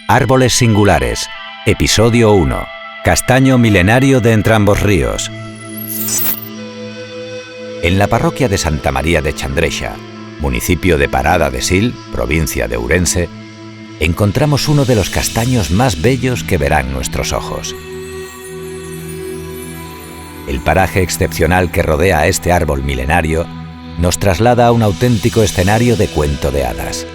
Árboles singulares, episodio 1. Castaño milenario de Entrambos Ríos. En la parroquia de Santa María de Chandrexa, municipio de Parada de Sil, provincia de Ourense, encontramos uno de los castaños más bellos que verán nuestros ojos. El paraje excepcional que rodea a este árbol milenario nos traslada a un auténtico escenario de cuento de hadas.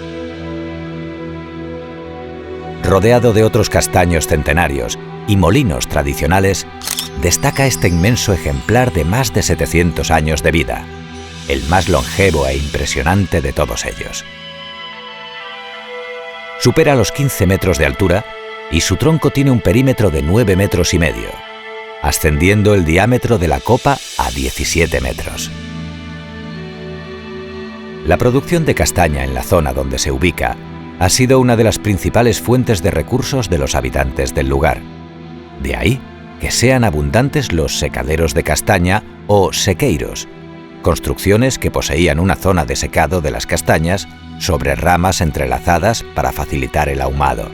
Rodeado de otros castaños centenarios y molinos tradicionales, destaca este inmenso ejemplar de más de 700 años de vida, el más longevo e impresionante de todos ellos. Supera los 15 metros de altura y su tronco tiene un perímetro de 9,5 metros, ascendiendo el diámetro de la copa a 17 metros. La producción de castaña en la zona donde se ubica ha sido una de las principales fuentes de recursos de los habitantes del lugar. De ahí que sean abundantes los secaderos de castaña o sequeiros, construcciones que poseían una zona de secado de las castañas sobre ramas entrelazadas para facilitar el ahumado.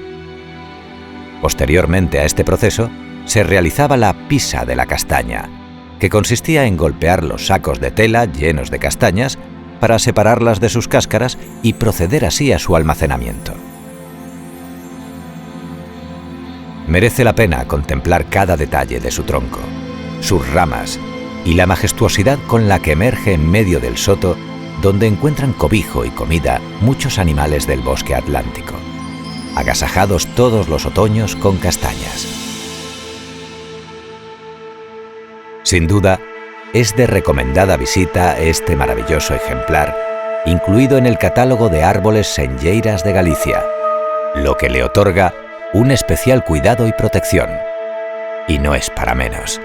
Posteriormente a este proceso, se realizaba la pisa de la castaña, que consistía en golpear los sacos de tela llenos de castañas para separarlas de sus cáscaras y proceder así a su almacenamiento. Merece la pena contemplar cada detalle de su tronco, sus ramas y la majestuosidad con la que emerge en medio del soto, donde encuentran cobijo y comida muchos animales del bosque atlántico, agasajados todos los otoños con castañas. Sin duda, es de recomendada visita este maravilloso ejemplar, incluido en el catálogo de árboles senlleiras de Galicia, lo que le otorga un especial cuidado y protección. Y no es para menos.